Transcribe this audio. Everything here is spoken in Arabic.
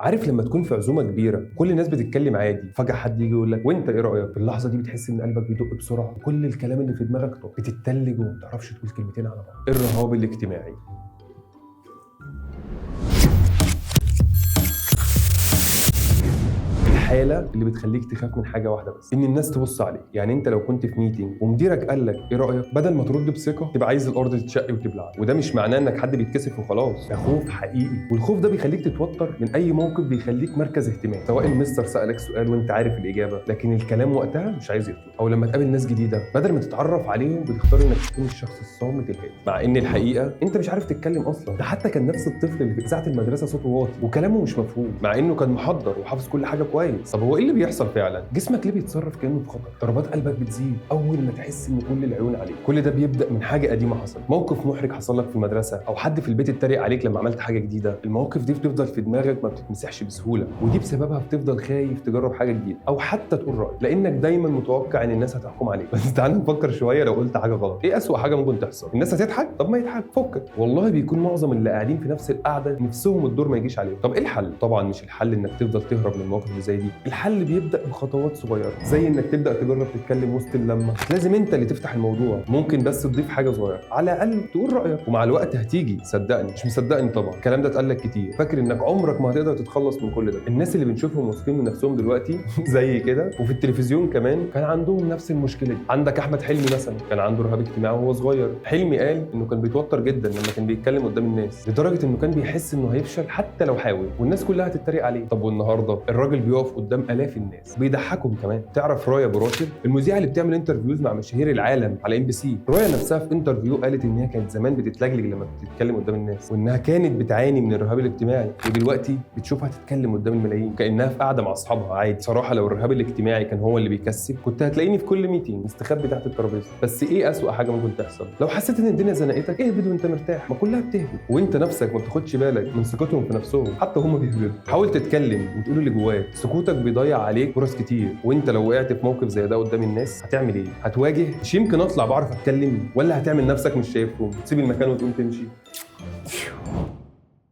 عارف لما تكون في عزومه كبيره كل الناس بتتكلم عادي، فجاه حد يجي يقول لك وانت ايه رايك؟ في اللحظه دي بتحس ان قلبك بيدق بسرعه وكل الكلام اللي في دماغك بتتلج وما بتعرفش تقول كلمتين على بعض. الرهاب الاجتماعي. الحاله اللي بتخليك تخاف من حاجه واحده بس، ان الناس تبص عليك. يعني انت لو كنت في ميتنج ومديرك قال لك ايه رايك، بدل ما ترد بثقه تبقى عايز الارض تتشق وتبلع. وده مش معناه انك حد بيتكسف وخلاص، ده خوف حقيقي، والخوف ده بيخليك تتوتر من اي موقف بيخليك مركز اهتمام، سواء المستر سالك سؤال وانت عارف الاجابه لكن الكلام وقتها مش عايز يطلع، او لما تقابل ناس جديده بدل ما تتعرف عليهم بتختار انك تكون الشخص الصامت الهادي، مع ان الحقيقه انت مش عارف تتكلم اصلا. ده حتى كان نفس الطفل اللي في اذاعه المدرسه صوته واطي وكلامه مش مفهوم مع انه كان محضر وحافظ كل حاجه كويس. طب هو ايه اللي بيحصل فعلا؟ جسمك ليه بيتصرف كانه في خطر؟ ضربات قلبك بتزيد اول ما تحس ان كل العيون عليك. كل ده بيبدا من حاجه قديمه حصلت، موقف محرج حصل لك في المدرسه، او حد في البيت اتريق عليك لما عملت حاجه جديده. المواقف دي بتفضل في دماغك ما بتتمسحش بسهوله، ودي بسببها بتفضل خايف تجرب حاجه جديده او حتى تقول رايك لانك دايما متوقع ان الناس هتحكم عليك. بس تعال نفكر شويه، لو قلت حاجه غلط ايه اسوأ حاجه ممكن تحصل؟ الناس هتضحك؟ طب ما يضحك، فكك. والله بيكون معظم اللي قاعدين في نفس القعده نفسهم الدور ما يجيش عليهم. طب ايه الحل؟ طبعا مش الحل انك تفضل تهرب من المواقف اللي زي دي، الحل بيبدا بخطوات صغيره، زي انك تبدا تجرب تتكلم وسط اللمه. مش لازم انت اللي تفتح الموضوع، ممكن بس تضيف حاجه صغيره على الاقل تقول رايك، ومع الوقت هتيجي. صدقني، مش مصدقني طبعا، الكلام ده اتقال لك كتير. فاكر انك عمرك ما هتقدر تتخلص من كل ده. الناس اللي بنشوفهم واثقين من نفسهم دلوقتي زي كده وفي التلفزيون كمان كان عندهم نفس المشكله دي. عندك احمد حلمي مثلا، كان عنده رهاب اجتماعي وهو صغير. حلمي قال انه كان بيتوتر جدا لما كان بيتكلم قدام الناس، لدرجه انه كان بيحس انه هيفشل حتى لو حاول والناس كلها هتتريق عليه. طب والنهارده الراجل بيقف قدام الاف الناس بيضحكهم كمان. تعرف رايا ابو راشد المذيعه اللي بتعمل انترفيوز مع مشاهير العالم على MBC؟ رايا نفسها في انترفيو قالت ان هي كانت زمان بتتلجلج لما بتتكلم قدام الناس، وانها كانت بتعاني من الرهاب الاجتماعي، ودلوقتي بتشوفها تتكلم قدام الملايين كانها في قاعده مع اصحابها عادي. صراحه لو الرهاب الاجتماعي كان هو اللي بيكسب كنت هتلاقيني في كل ميتنج مستخبي تحت الترابيزه. بس ايه اسوأ حاجه ممكن تحصل؟ لو حسيت ان الدنيا زنقتك اهبد وانت مرتاح، ما كلها بتهبد وانت نفسك ما بتاخدش بالك من ثقتهم في نفسهم، حتى هم بيهبدوا. حاول تتكلم وتقول اللي جواك، سكوتك بيضيع عليك فرص كتير. وانت لو وقعت في موقف زي ده قدام الناس هتعمل ايه؟ هتواجه؟ مش يمكن اطلع بعرف اتكلم؟ ولا هتعمل نفسك مش شايفهم تسيب المكان وتقوم تمشي؟